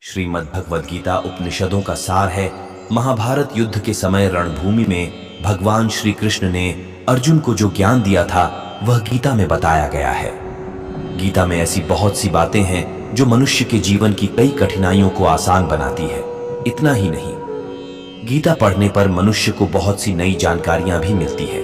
श्रीमद् भगवद गीता उपनिषदों का सार है। महाभारत युद्ध के समय रणभूमि में भगवान श्री कृष्ण ने अर्जुन को जो ज्ञान दिया था वह गीता में बताया गया है। गीता में ऐसी बहुत सी बातें हैं जो मनुष्य के जीवन की कई कठिनाइयों को आसान बनाती है। इतना ही नहीं, गीता पढ़ने पर मनुष्य को बहुत सी नई जानकारियां भी मिलती है।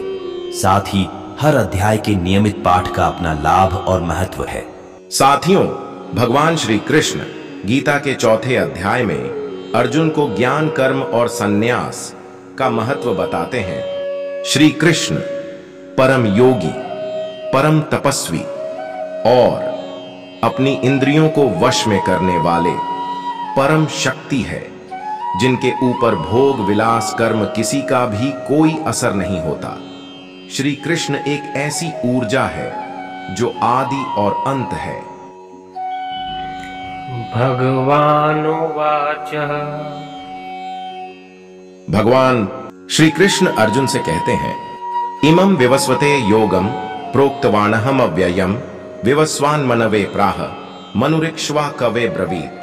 साथ ही हर अध्याय के नियमित पाठ का अपना लाभ और महत्व है। साथियों, भगवान श्री कृष्ण गीता के चौथे अध्याय में अर्जुन को ज्ञान, कर्म और संन्यास का महत्व बताते हैं। श्री कृष्ण परम योगी, परम तपस्वी और अपनी इंद्रियों को वश में करने वाले परम शक्ति है, जिनके ऊपर भोग, विलास, कर्म किसी का भी कोई असर नहीं होता। श्री कृष्ण एक ऐसी ऊर्जा है जो आदि और अंत है। भगवानुवाच। भगवान श्री कृष्ण अर्जुन से कहते हैं, इमं विवस्वते योगम प्रोक्तवानहम अव्ययम विवस्वान मनवे प्राह मनुरिक्ष्वा कवे ब्रवीत।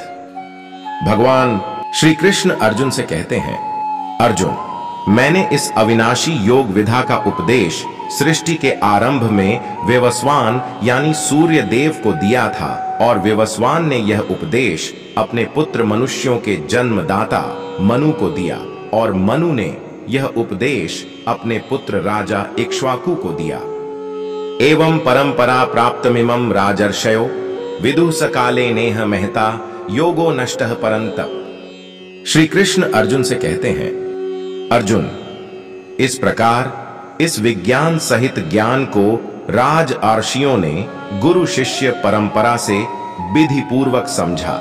भगवान श्री कृष्ण अर्जुन से कहते हैं, अर्जुन, मैंने इस अविनाशी योग विधा का उपदेश सृष्टि के आरंभ में विवस्वान यानी सूर्य देव को दिया था, और विवस्वान ने यह उपदेश अपने पुत्र मनुष्यों के जन्मदाता मनु को दिया, और मनु ने यह उपदेश अपने पुत्र राजा इक्ष्वाकु को दिया। एवं परंपरा प्राप्तमिमं राजर्षयो विदुः सकाले नेह महता योगो नष्टः परन्तप। श्री कृष्ण अर्जुन से कहते हैं, अर्जुन, इस प्रकार इस विज्ञान सहित ज्ञान को राज आर्षियों ने गुरु शिष्य परंपरा से विधि पूर्वक समझा,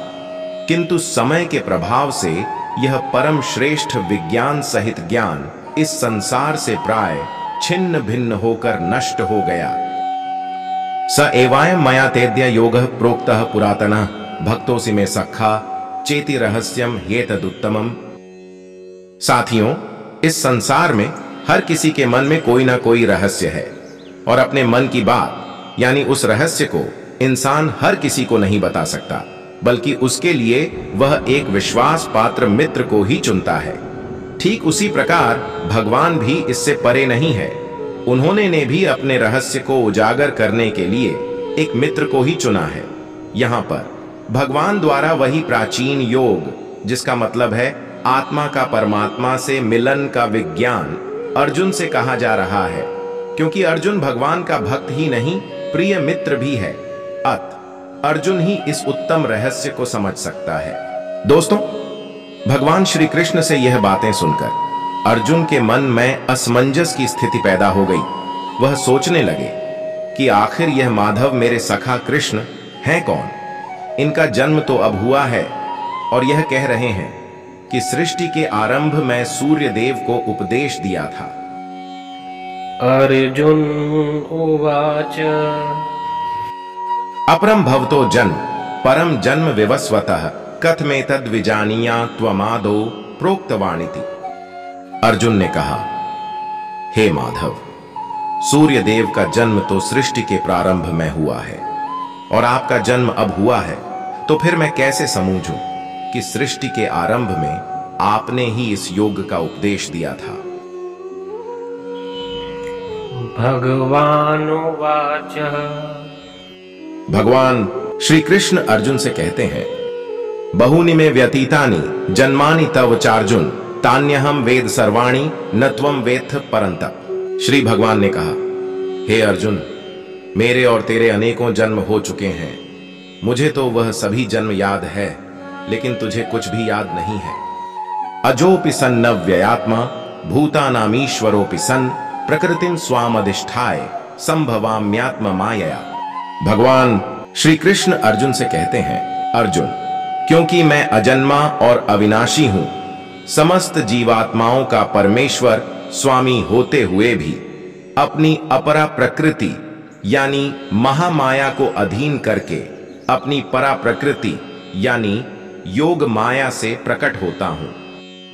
किंतु समय के प्रभाव से यह परम श्रेष्ठ विज्ञान सहित ज्ञान इस संसार से प्राय छिन्न भिन्न होकर नष्ट हो गया। स एवायं मया तेद्य योगः प्रोक्तः पुरातनः भक्तोसि मे सखा चेति रहस्यम ह्येतदुत्तमम्। साथियों, इस संसार में हर किसी के मन में कोई ना कोई रहस्य है, और अपने मन की बात यानी उस रहस्य को इंसान हर किसी को नहीं बता सकता, बल्कि उसके लिए वह एक विश्वास पात्र मित्र को ही चुनता है। ठीक उसी प्रकार भगवान भी इससे परे नहीं है। उन्होंने ने भी अपने रहस्य को उजागर करने के लिए एक मित्र को ही चुना है। यहाँ पर भगवान द्वारा वही प्राचीन योग, जिसका मतलब है आत्मा का परमात्मा से मिलन का विज्ञान, अर्जुन से कहा जा रहा है, क्योंकि अर्जुन भगवान का भक्त ही नहीं, प्रिय मित्र भी है। अत अर्जुन ही इस उत्तम रहस्य को समझ सकता है। दोस्तों, भगवान श्री कृष्ण से यह बातें सुनकर अर्जुन के मन में असमंजस की स्थिति पैदा हो गई। वह सोचने लगे कि आखिर यह माधव मेरे सखा कृष्ण हैं कौन? इनका जन्म तो अब हुआ है, और यह कह रहे हैं कि सृष्टि के आरंभ में सूर्य देव को उपदेश दिया था। अर्जुन उवाच। अपरम भवतो जन्म परम जन्म विवस्वतः कथमेतद् विजानीया त्वमादौ प्रोक्तवानिति। अर्जुन ने कहा, हे माधव, सूर्य देव का जन्म तो सृष्टि के प्रारंभ में हुआ है, और आपका जन्म अब हुआ है, तो फिर मैं कैसे समझूं कि सृष्टि के आरंभ में आपने ही इस योग का उपदेश दिया था। भगवानुवाच। भगवान श्री कृष्ण अर्जुन से कहते हैं, बहुनि मे व्यतीतानि जन्मानि तव चार्जुन तान्यहम वेद सर्वाणि न त्वं वेत्थ परन्तप। श्री भगवान ने कहा, हे अर्जुन, मेरे और तेरे अनेकों जन्म हो चुके हैं। मुझे तो वह सभी जन्म याद है, लेकिन तुझे कुछ भी याद नहीं है। अजोपि सन्नव्ययात्मा भूतानामीश्वरोपि सन् प्रकृतिं स्वामधिष्ठाय संभवाम्यात्म मायया। भगवान श्री कृष्ण अर्जुन से कहते हैं, अर्जुन, क्योंकि मैं अजन्मा और अविनाशी हूं, समस्त जीवात्माओं का परमेश्वर स्वामी होते हुए भी अपनी अपरा प्रकृति यानी महामाया को अधीन करके अपनी परा प्रकृति यानी योग माया से प्रकट होता हूं।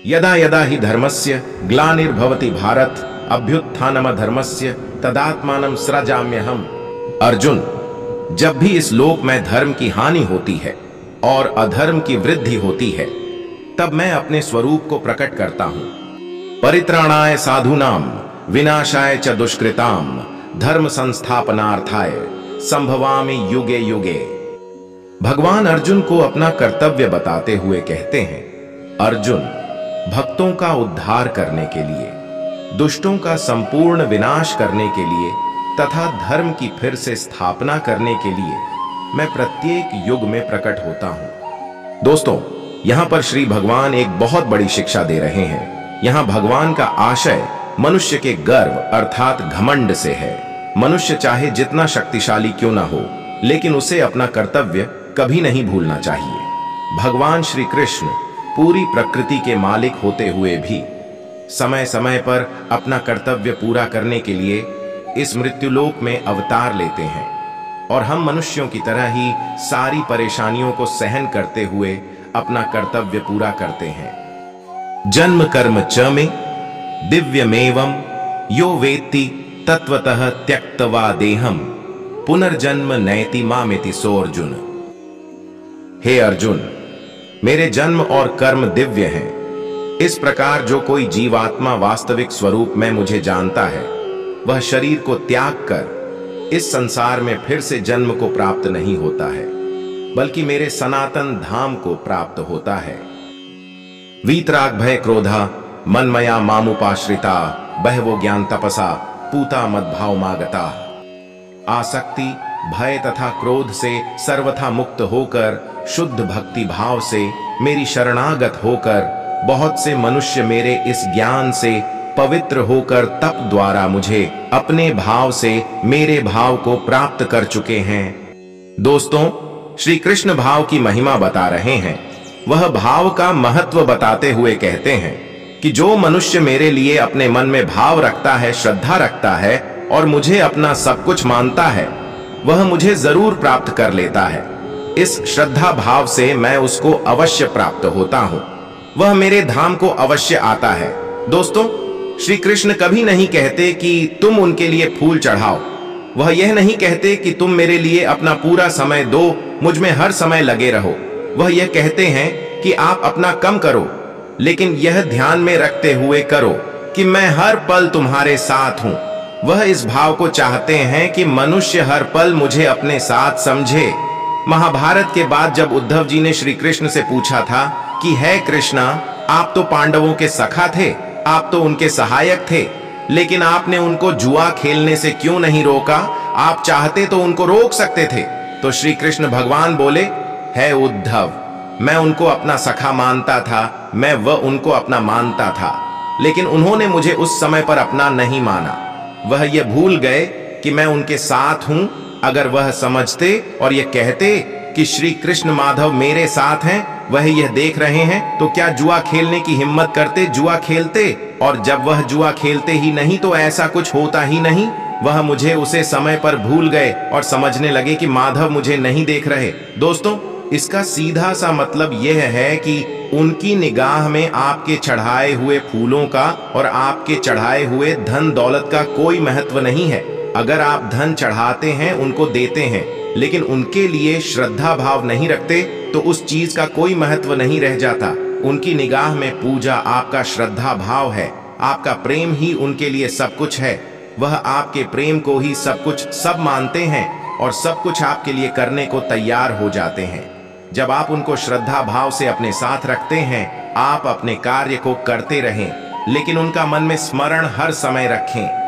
यदा यदा ही धर्मस्य ग्लानिर्भवति भारत अभ्युत्थानम धर्मस्य तदात्मानं सृजाम्यहम्। अर्जुन, जब भी इस लोक में धर्म की हानि होती है, और अधर्म की वृद्धि होती है, तब मैं अपने स्वरूप को प्रकट करता हूं। परित्राणाय साधूनाम विनाशाय च दुष्कृताम धर्म संस्थापनार्थाय संभवामि युगे युगे। भगवान अर्जुन को अपना कर्तव्य बताते हुए कहते हैं, अर्जुन, भक्तों का उद्धार करने के लिए, दुष्टों का संपूर्ण विनाश करने के लिए तथा धर्म की फिर से स्थापना करने के लिए मैं प्रत्येक युग में प्रकट होता हूं। दोस्तों, यहां पर श्री भगवान एक बहुत बड़ी शिक्षा दे रहे हैं। यहां भगवान का आशय मनुष्य के गर्व अर्थात घमंड से है। मनुष्य चाहे जितना शक्तिशाली क्यों ना हो, लेकिन उसे अपना कर्तव्य कभी नहीं भूलना चाहिए। भगवान श्री कृष्ण पूरी प्रकृति के मालिक होते हुए भी समय समय पर अपना कर्तव्य पूरा करने के लिए इस मृत्युलोक में अवतार लेते हैं और हम मनुष्यों की तरह ही सारी परेशानियों को सहन करते हुए अपना कर्तव्य पूरा करते हैं। जन्म कर्म च में दिव्यमेवं यो वेत्ति तत्वतः त्यक्त्वा देहम पुनर्जन्म नैति मामेति सो अर्जुन। हे अर्जुन, मेरे जन्म और कर्म दिव्य हैं। इस प्रकार जो कोई जीवात्मा वास्तविक स्वरूप में मुझे जानता है, वह शरीर को त्याग कर इस संसार में फिर से जन्म को प्राप्त नहीं होता है, बल्कि मेरे सनातन धाम को प्राप्त होता है। वीतराग भय क्रोधा मनमया मामुपाश्रिता बहवो ज्ञान तपसा पूता मद्भाव मागता। आसक्ति, भय तथा क्रोध से सर्वथा मुक्त होकर शुद्ध भक्ति भाव से मेरी शरणागत होकर बहुत से मनुष्य मेरे इस ज्ञान से पवित्र होकर तप द्वारा मुझे अपने भाव से मेरे भाव को प्राप्त कर चुके हैं। दोस्तों, श्री कृष्ण भाव की महिमा बता रहे हैं। वह भाव का महत्व बताते हुए कहते हैं कि जो मनुष्य मेरे लिए अपने मन में भाव रखता है, श्रद्धा रखता है और मुझे अपना सब कुछ मानता है, वह मुझे जरूर प्राप्त कर लेता है। इस श्रद्धा भाव से मैं उसको अवश्य प्राप्त होता हूं। वह मेरे धाम को अवश्य आता है। दोस्तों, श्री कृष्ण कभी नहीं कहते कि तुम उनके लिए फूल चढ़ाओ। वह यह नहीं कहते कि तुम मेरे लिए अपना पूरा समय दो, मुझ में हर समय लगे रहो। वह यह कहते हैं कि आप अपना कम करो, लेकिन यह ध्यान में रखते हुए करो कि मैं हर पल तुम्हारे साथ हूं। वह इस भाव को चाहते हैं कि मनुष्य हर पल मुझे अपने साथ समझे। महाभारत के बाद जब उद्धव जी ने श्री कृष्ण से पूछा था कि हे कृष्णा, आप तो पांडवों के सखा थे, आप तो उनके सहायक थे, लेकिन आपने उनको जुआ खेलने से क्यों नहीं रोका? आप चाहते तो उनको रोक सकते थे। तो श्री कृष्ण भगवान बोले, हे उद्धव, मैं उनको अपना सखा मानता था, मैं वह उनको अपना मानता था, लेकिन उन्होंने मुझे उस समय पर अपना नहीं माना। वह ये भूल गए कि मैं उनके साथ हूं। अगर वह समझते और ये कहते कि श्री कृष्ण माधव मेरे साथ हैं, वह यह देख रहे हैं, तो क्या जुआ खेलने की हिम्मत करते? जुआ खेलते। और जब वह जुआ खेलते ही नहीं तो ऐसा कुछ होता ही नहीं। वह मुझे उसे समय पर भूल गए और समझने लगे कि माधव मुझे नहीं देख रहे। दोस्तों, इसका सीधा सा मतलब यह है कि उनकी निगाह में आपके चढ़ाए हुए फूलों का और आपके चढ़ाए हुए धन दौलत का कोई महत्व नहीं है। अगर आप धन चढ़ाते हैं, उनको देते हैं, लेकिन उनके लिए श्रद्धा भाव नहीं रखते, तो उस चीज का कोई महत्व नहीं रह जाता। उनकी निगाह में पूजा आपका श्रद्धा भाव है। आपका प्रेम ही उनके लिए सब कुछ है। वह आपके प्रेम को ही सब कुछ सब मानते हैं और सब कुछ आपके लिए करने को तैयार हो जाते हैं। जब आप उनको श्रद्धा भाव से अपने साथ रखते हैं, आप अपने कार्य को करते रहें, लेकिन उनका मन में स्मरण हर समय रखें।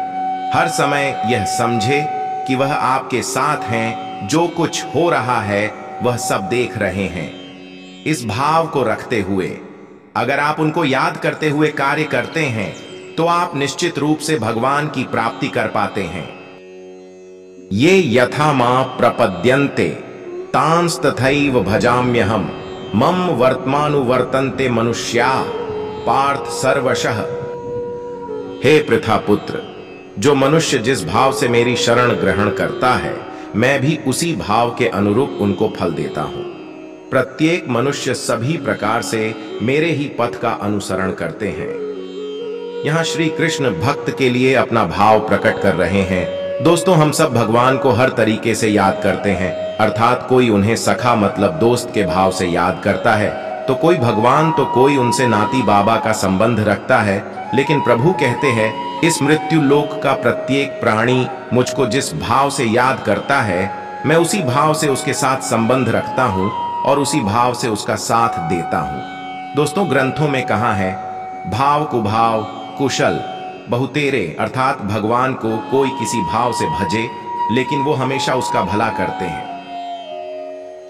हर समय यह समझे कि वह आपके साथ हैं, जो कुछ हो रहा है वह सब देख रहे हैं। इस भाव को रखते हुए अगर आप उनको याद करते हुए कार्य करते हैं, तो आप निश्चित रूप से भगवान की प्राप्ति कर पाते हैं। ये यथा मां प्रपद्यन्ते तांस तथैव भजाम्यहम् मम वर्तमानुवर्तन्ते मनुष्या पार्थ सर्वशः। हे पृथा पुत्र, जो मनुष्य जिस भाव से मेरी शरण ग्रहण करता है, मैं भी उसी भाव के अनुरूप उनको फल देता हूं। प्रत्येक मनुष्य सभी प्रकार से मेरे ही पथ का अनुसरण करते हैं। यहां श्री कृष्ण भक्त के लिए अपना भाव प्रकट कर रहे हैं। दोस्तों, हम सब भगवान को हर तरीके से याद करते हैं, अर्थात कोई उन्हें सखा मतलब दोस्त के भाव से याद करता है, तो कोई भगवान, तो कोई उनसे नाती बाबा का संबंध रखता है। लेकिन प्रभु कहते हैं, इस मृत्यु लोक का प्रत्येक प्राणी मुझको जिस भाव से याद करता है, मैं उसी भाव से उसके साथ संबंध रखता हूं और उसी भाव से उसका साथ देता हूं। दोस्तों, ग्रंथों में कहा है, भाव कुभाव कुशल बहुतेरे, अर्थात भगवान को कोई किसी भाव से भजे, लेकिन वो हमेशा उसका भला करते हैं।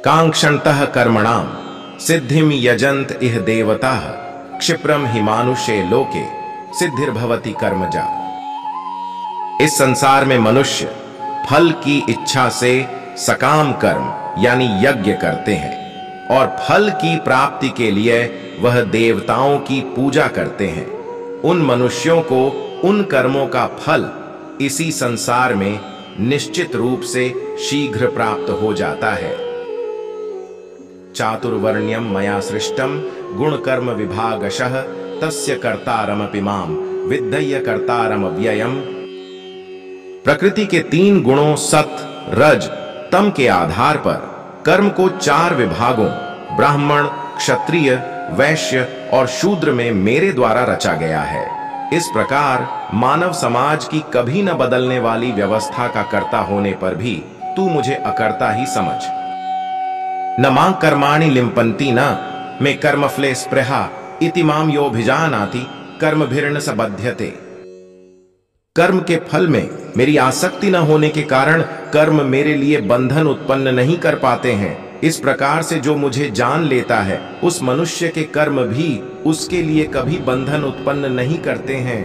कांक्षणतः कर्मणाम सिद्धिम यजंत इह देवता क्षिप्रम हि मानुषे लोके सिद्धिर्भवति कर्मजा। इस संसार में मनुष्य फल की इच्छा से सकाम कर्म यानी यज्ञ करते हैं और फल की प्राप्ति के लिए वह देवताओं की पूजा करते हैं। उन मनुष्यों को उन कर्मों का फल इसी संसार में निश्चित रूप से शीघ्र प्राप्त हो जाता है। चातुर्वर्ण्यम मया सृष्टम गुण कर्म विभागशः तस्य कर्तारमपि माम विद्धय्य कर्तारम व्ययम। प्रकृति के 3 गुणों सत रज तम के आधार पर कर्म को 4 विभागों ब्राह्मण क्षत्रिय वैश्य और शूद्र में मेरे द्वारा रचा गया है। इस प्रकार मानव समाज की कभी न बदलने वाली व्यवस्था का कर्ता होने पर भी तू मुझे अकर्ता ही समझ। न मां कर्माणि लिंपन्ति न मे कर्मफले स्पृहा इति माम यो भिजानाति कर्मभिर्न स बध्यते। कर्म के फल में मेरी आसक्ति न होने के कारण कर्म मेरे लिए बंधन उत्पन्न नहीं कर पाते हैं। इस प्रकार से जो मुझे जान लेता है, उस मनुष्य के कर्म भी उसके लिए कभी बंधन उत्पन्न नहीं करते हैं।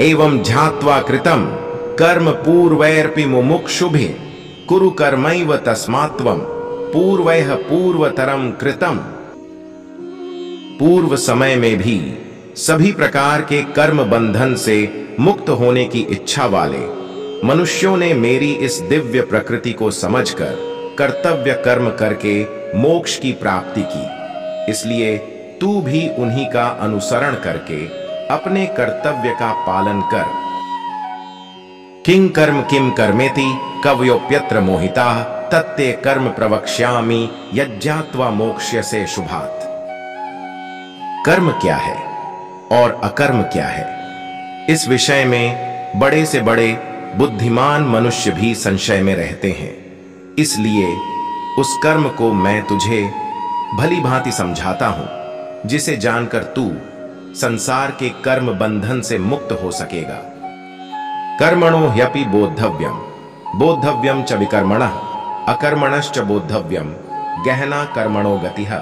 एवं ध्यात्वा कृतम कर्म पूर्वैरपि मुमुक्षुभि कुरु कर्मैव तस्मात्वम पूर्वैः पूर्वतरम कृतम। पूर्व समय में भी सभी प्रकार के कर्म बंधन से मुक्त होने की इच्छा वाले मनुष्यों ने मेरी इस दिव्य प्रकृति को समझकर कर्तव्य कर्म करके मोक्ष की प्राप्ति की। इसलिए तू भी उन्हीं का अनुसरण करके अपने कर्तव्य का पालन कर। किं कर्म किम कर्मेति कवयोप्यत्र मोहिता तत्ते कर्म प्रवक्ष्यामि यज्ञात्वा मोक्ष्यसे शुभात्। कर्म क्या है और अकर्म क्या है, इस विषय में बड़े से बड़े बुद्धिमान मनुष्य भी संशय में रहते हैं। इसलिए उस कर्म को मैं तुझे भली भांति समझाता हूं, जिसे जानकर तू संसार के कर्म बंधन से मुक्त हो सकेगा। कर्मणो ह्यपि बोद्धव्यम बोद्धव्यम च विकर्मणः अकर्मणश्च बोद्धव्यम गहना कर्मणो गतिः।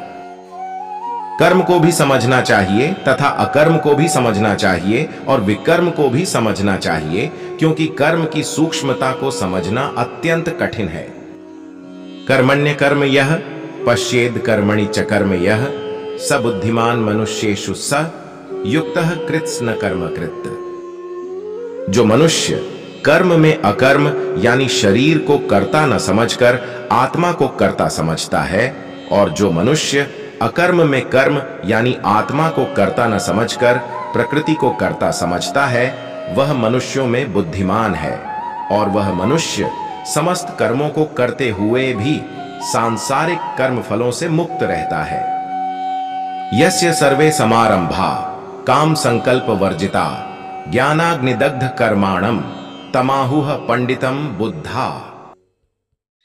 कर्म को भी समझना चाहिए तथा अकर्म को भी समझना चाहिए और विकर्म को भी समझना चाहिए, क्योंकि कर्म की सूक्ष्मता को समझना अत्यंत कठिन है। कर्मण्य कर्म यह पश्येद कर्मणि च कर्म यह स बुद्धिमान मनुष्येषु स युक्तः कृत्स्न कर्म कृत। जो मनुष्य कर्म में अकर्म यानी शरीर को कर्ता न समझकर आत्मा को कर्ता समझता है, और जो मनुष्य अकर्म में कर्म यानी आत्मा को कर्ता न समझकर प्रकृति को कर्ता समझता है, वह मनुष्यों में बुद्धिमान है। और वह मनुष्य समस्त कर्मों को करते हुए भी सांसारिक कर्म फलों से मुक्त रहता है। यस्य सर्वे समारंभा काम संकल्प वर्जिता ज्ञानाग्निदग्ध कर्माणम तमाहुः पंडितम बुद्धा।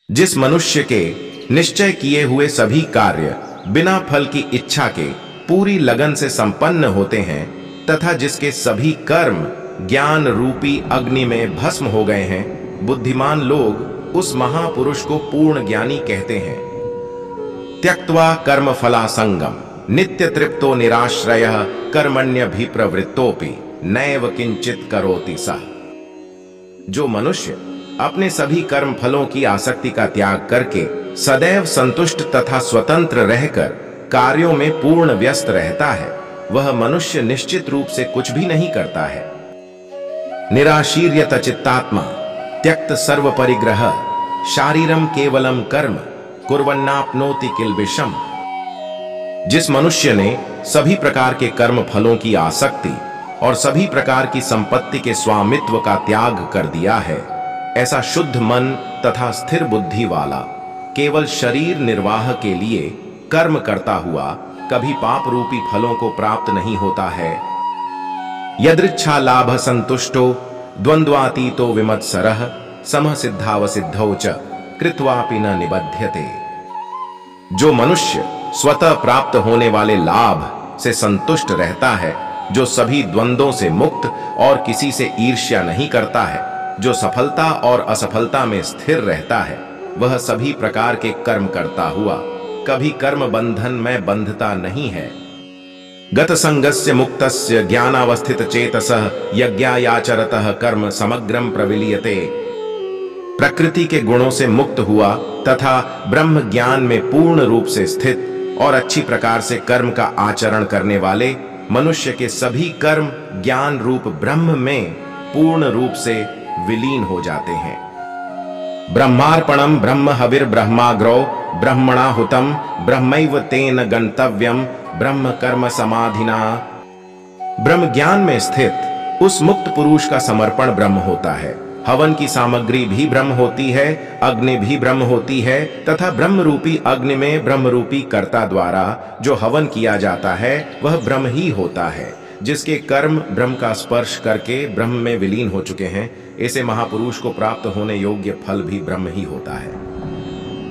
जिस मनुष्य के निश्चय किए हुए सभी कार्य बिना फल की इच्छा के पूरी लगन से संपन्न होते हैं तथा जिसके सभी कर्म ज्ञान रूपी अग्नि में भस्म हो गए हैं, बुद्धिमान लोग उस महापुरुष को पूर्ण ज्ञानी कहते हैं। त्यक्त्वा कर्म फलासंगम नित्य तृप्तो निराश्रयः कर्मण्यभिप्रवृत्तोपि नैव किंचित करोति सः। जो मनुष्य अपने सभी कर्म फलों की आसक्ति का त्याग करके सदैव संतुष्ट तथा स्वतंत्र रहकर कार्यों में पूर्ण व्यस्त रहता है, वह मनुष्य निश्चित रूप से कुछ भी नहीं करता है। निराशीर्यत चित्तात्मा त्यक्त सर्व परिग्रह शारीरम केवलम कर्म कुर्वन्नाप्नोति किल्बिषम। जिस मनुष्य ने सभी प्रकार के कर्म फलों की आसक्ति और सभी प्रकार की संपत्ति के स्वामित्व का त्याग कर दिया है, ऐसा शुद्ध मन तथा स्थिर बुद्धि वाला केवल शरीर निर्वाह के लिए कर्म करता हुआ कभी पाप रूपी फलों को प्राप्त नहीं होता है। यदृच्छा लाभ संतुष्टो द्वंद्वातीतो विमत्सरः समः सिद्धावसिद्धौ च कृत्वापि न निबध्यते। जो मनुष्य स्वतः प्राप्त होने वाले लाभ से संतुष्ट रहता है, जो सभी द्वंद्वों से मुक्त और किसी से ईर्ष्या नहीं करता है, जो सफलता और असफलता में स्थिर रहता है, वह सभी प्रकार के कर्म करता हुआ कभी कर्म बंधन में बंधता नहीं है। गत संगस्य मुक्तस्य ज्ञानावस्थित चेतसः यज्ञायाचरतः कर्म समग्रम प्रविलीयते। प्रकृति के गुणों से मुक्त हुआ तथा ब्रह्म ज्ञान में पूर्ण रूप से स्थित और अच्छी प्रकार से कर्म का आचरण करने वाले मनुष्य के सभी कर्म ज्ञान रूप ब्रह्म में पूर्ण रूप से विलीन हो जाते हैं। ब्रह्मार्पणम ब्रह्म हविर ब्रह्माग्रौ ब्रह्मणा हुतम ब्रह्मैव तेन गंतव्यम ब्रह्म कर्म समाधिना। ब्रह्म ज्ञान में स्थित उस मुक्त पुरुष का समर्पण ब्रह्म होता है। हवन की सामग्री भी ब्रह्म होती है, अग्नि भी ब्रह्म होती है तथा ब्रह्म रूपी अग्नि में ब्रह्म रूपी कर्ता द्वारा जो हवन किया जाता है वह ब्रह्म ही होता है, जिसके कर्म ब्रह्म का स्पर्श करके ब्रह्म में विलीन हो चुके हैं। ऐसे महापुरुष को प्राप्त होने योग्य फल भी ब्रह्म ही होता है।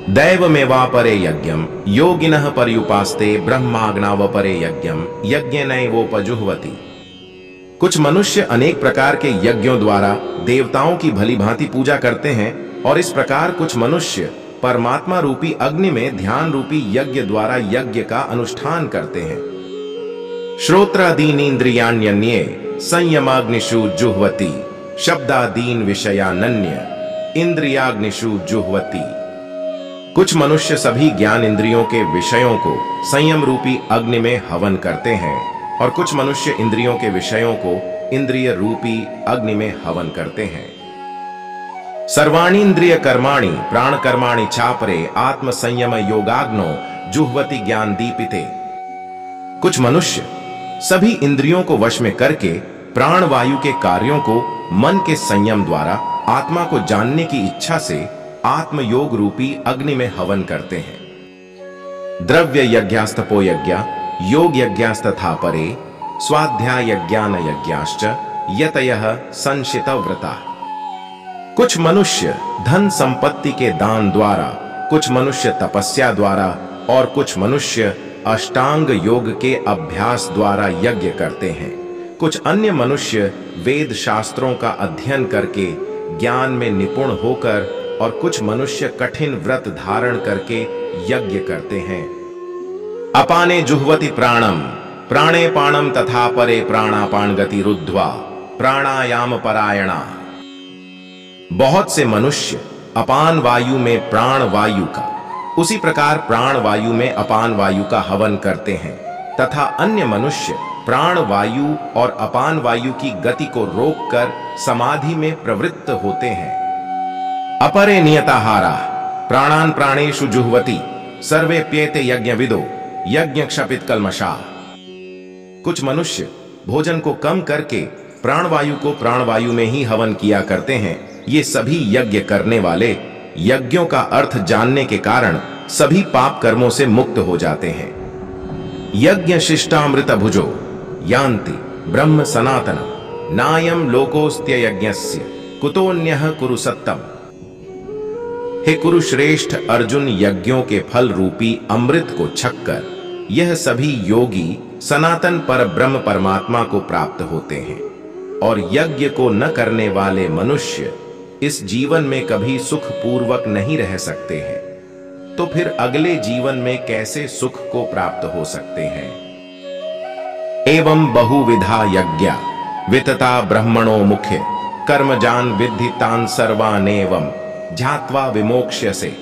दैवमेवापरे यज्ञम योगिनः पर्युपास्ते ब्रह्माग्नावपरे यज्ञम यज्ञेनैवोपजुह्वति। कुछ मनुष्य अनेक प्रकार के यज्ञों द्वारा देवताओं की भली भांति पूजा करते हैं और इस प्रकार कुछ मनुष्य परमात्मा रूपी अग्नि में ध्यान रूपी यज्ञ द्वारा यज्ञ का अनुष्ठान करते हैं। श्रोत्रादीनीन्द्रियाण्यन्ये संयमाग्निषु जुह्वति शब्दादीन विषयानन्य इंद्रियाग्निषु जुह्वति। कुछ मनुष्य सभी ज्ञान इंद्रियों के विषयों को संयम रूपी अग्नि में हवन करते हैं और कुछ मनुष्य इंद्रियों के विषयों को इंद्रिय रूपी अग्नि में हवन करते हैं। सर्वाणीन्द्रिय कर्माणि प्राण कर्माणि चापरे आत्म संयम योगाग्नो जुह्वति ज्ञान दीपिते। कुछ मनुष्य सभी इंद्रियों को वश में करके प्राण वायु के कार्यों को मन के संयम द्वारा आत्मा को जानने की इच्छा से आत्म योग रूपी अग्नि में हवन करते हैं। द्रव्य यज्ञास्तपो यज्ञ योग यज्ञास्तथा परे स्वाध्याय यज्ञान यज्ञाश्च यतयः संशित व्रता। कुछ मनुष्य धन संपत्ति के दान द्वारा, कुछ मनुष्य तपस्या द्वारा और कुछ मनुष्य अष्टांग योग के अभ्यास द्वारा यज्ञ करते हैं। कुछ अन्य मनुष्य वेद शास्त्रों का अध्ययन करके ज्ञान में निपुण होकर और कुछ मनुष्य कठिन व्रत धारण करके यज्ञ करते हैं। अपाने जुह्वति प्राणम प्राणे पाणम तथा परे प्राणापान गति रुद्ध्वा प्राणायाम परायणा। बहुत से मनुष्य अपान वायु में प्राण वायु का, उसी प्रकार प्राण वायु में अपान वायु का हवन करते हैं तथा अन्य मनुष्य प्राण वायु और अपान वायु की गति को रोककर समाधि में प्रवृत्त होते हैं। अपरे नियताहारा प्राणान प्राणेषु जुह्वति सर्वे प्येते यज्ञविदो यज्ञ क्षपित कल्मषा। कुछ मनुष्य भोजन को कम करके प्राणवायु को प्राणवायु में ही हवन किया करते हैं। ये सभी यज्ञ करने वाले यज्ञों का अर्थ जानने के कारण सभी पाप कर्मों से मुक्त हो जाते हैं। यज्ञ शिष्टामृत भुजो यान्ति ब्रह्म सनातनम नायम लोकोस्त्य यज्ञस्य कुतोन्यः कुरु सत्तम। हे कुरुश्रेष्ठ अर्जुन, यज्ञों के फल रूपी अमृत को छककर यह सभी योगी सनातन पर ब्रह्म परमात्मा को प्राप्त होते हैं और यज्ञ को न करने वाले मनुष्य इस जीवन में कभी सुख पूर्वक नहीं रह सकते हैं, तो फिर अगले जीवन में कैसे सुख को प्राप्त हो सकते हैं। एवं बहुविधा यज्ञ वितता ब्रह्मणो मुख्य कर्मजान विद्धि तान सर्वानेवं ध्यात्वा विमोक्ष्यसे।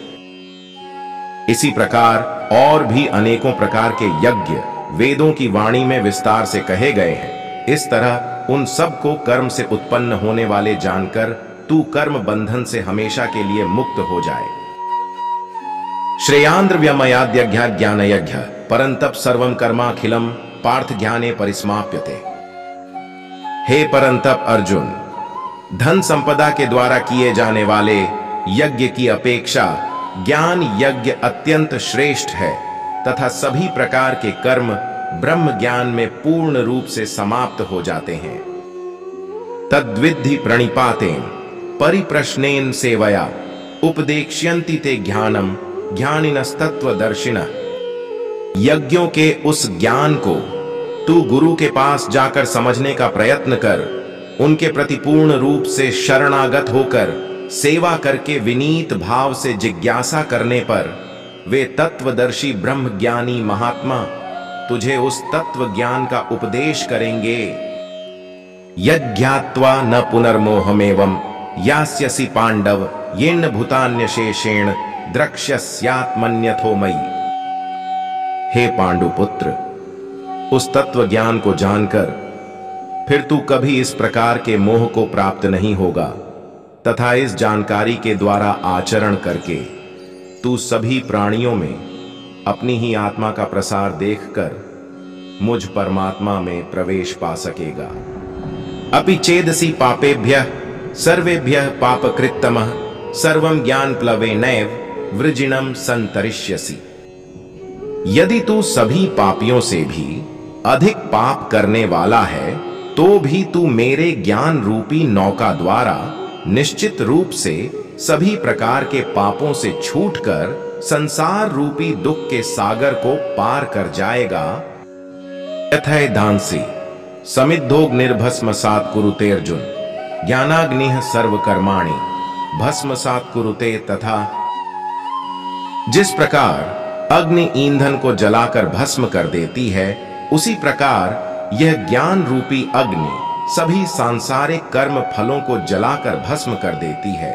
इसी प्रकार और भी अनेकों प्रकार के यज्ञ वेदों की वाणी में विस्तार से कहे गए हैं। इस तरह उन सब को कर्म से उत्पन्न होने वाले जानकर तू कर्म बंधन से हमेशा के लिए मुक्त हो जाए। श्रेयांद्र व्यमयाद्यज्ञ ज्ञान यज्ञ परंतप सर्वम कर्माखिलम पार्थ ज्ञाने परिसमाप्यते। हे परंतप अर्जुन, धन संपदा के द्वारा किए जाने वाले यज्ञ की अपेक्षा ज्ञान यज्ञ अत्यंत श्रेष्ठ है तथा सभी प्रकार के कर्म ब्रह्म ज्ञान में पूर्ण रूप से समाप्त हो जाते हैं। तद्विद्धि प्रणिपातेन परिप्रश्नेन सेवया उपदेक्ष्यन्ति ते ज्ञानम ज्ञानिनस्तत्वदर्शिनः। यज्ञों के उस ज्ञान को तू गुरु के पास जाकर समझने का प्रयत्न कर। उनके प्रति पूर्ण रूप से शरणागत होकर सेवा करके विनीत भाव से जिज्ञासा करने पर वे तत्वदर्शी ब्रह्मज्ञानी महात्मा तुझे उस तत्व ज्ञान का उपदेश करेंगे। यज्ञात्वा न पुनर्मोहमेवं यास्यसि पांडव येन भूतान्यशेषेण द्रक्ष्यस्यात्मन्यथो मयि। हे पांडुपुत्र, उस तत्व ज्ञान को जानकर फिर तू कभी इस प्रकार के मोह को प्राप्त नहीं होगा तथा इस जानकारी के द्वारा आचरण करके तू सभी प्राणियों में अपनी ही आत्मा का प्रसार देखकर मुझ परमात्मा में प्रवेश पा सकेगा। अपि चेदसि पापेभ्यः सर्वेभ्यः पापकृत्तमः सर्वं ज्ञानप्लवेनैव वृजिणं संतरिष्यसि। यदि तू सभी पापियों से भी अधिक पाप करने वाला है तो भी तू मेरे ज्ञान रूपी नौका द्वारा निश्चित रूप से सभी प्रकार के पापों से छूटकर संसार रूपी दुख के सागर को पार कर जाएगा। यथैधांसि समिद्धोऽग्निर्भस्मसात् कुरुते अर्जुन ज्ञानाग्निः सर्वकर्माणि भस्मसात् कुरुते। तथा जिस प्रकार अग्नि ईंधन को जलाकर भस्म कर देती है, उसी प्रकार यह ज्ञान रूपी अग्नि सभी सांसारिक कर्म फलों को जलाकर भस्म कर देती है।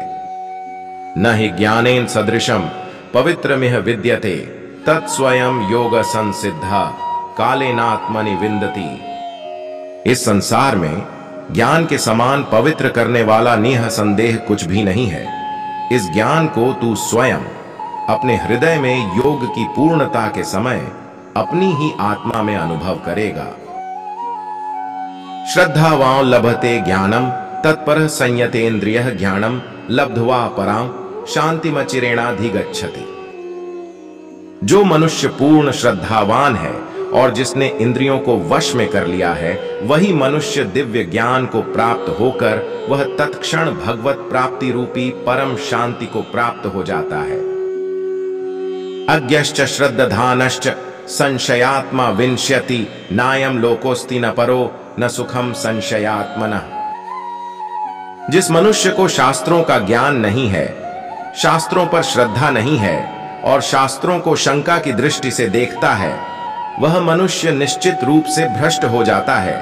न हि ज्ञानेन सदृशम पवित्रमिह विद्यते तत्स्वयं योग संसिद्धा कालेनात्मनि विन्दति। इस संसार में ज्ञान के समान पवित्र करने वाला निःसंदेह कुछ भी नहीं है। इस ज्ञान को तू स्वयं अपने हृदय में योग की पूर्णता के समय अपनी ही आत्मा में अनुभव करेगा। श्रद्धावान लभते ज्ञानम तत्पर संयतेन्द्रियः ज्ञानम लब्ध्वा परां शांतिमचिरेणाधिगच्छति। जो मनुष्य पूर्ण श्रद्धावान है और जिसने इंद्रियों को वश में कर लिया है, वही मनुष्य दिव्य ज्ञान को प्राप्त होकर वह तत्क्षण भगवत प्राप्ति रूपी परम शांति को प्राप्त हो जाता है। अज्ञश्च श्रद्धानश्च संशयात्मा विनश्यति नायम लोकोस्ति न परो न सुखम संशयात्मनः। जिस मनुष्य को शास्त्रों का ज्ञान नहीं है, शास्त्रों पर श्रद्धा नहीं है और शास्त्रों को शंका की दृष्टि से देखता है, वह मनुष्य निश्चित रूप से भ्रष्ट हो जाता है।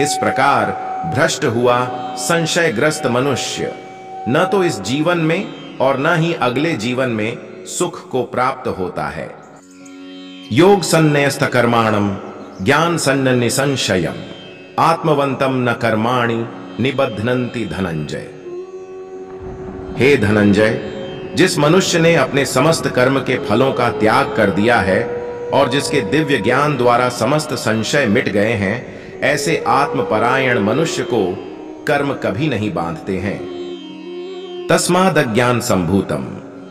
इस प्रकार भ्रष्ट हुआ संशयग्रस्त मनुष्य न तो इस जीवन में और न ही अगले जीवन में सुख को प्राप्त होता है। योग सन्न्यस्त कर्माणम ज्ञान सन्न निसंशयम आत्मवंतम न कर्माणि निबध्नन्ति धनंजय। हे धनंजय, जिस मनुष्य ने अपने समस्त कर्म के फलों का त्याग कर दिया है और जिसके दिव्य ज्ञान द्वारा समस्त संशय मिट गए हैं, ऐसे आत्मपरायण मनुष्य को कर्म कभी नहीं बांधते हैं। तस्मादज्ञान संभूतम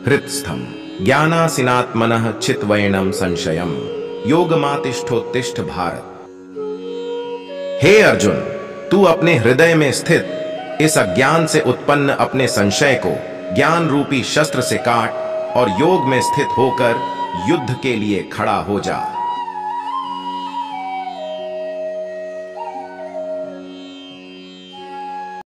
हृत्स्थम ज्ञानासिनात्मनः चित्वैणम संशयम योगमातिष्ठोत्तिष्ठ भारत। हे अर्जुन, तू अपने हृदय में स्थित इस अज्ञान से उत्पन्न अपने संशय को ज्ञान रूपी शस्त्र से काट और योग में स्थित होकर युद्ध के लिए खड़ा हो जा।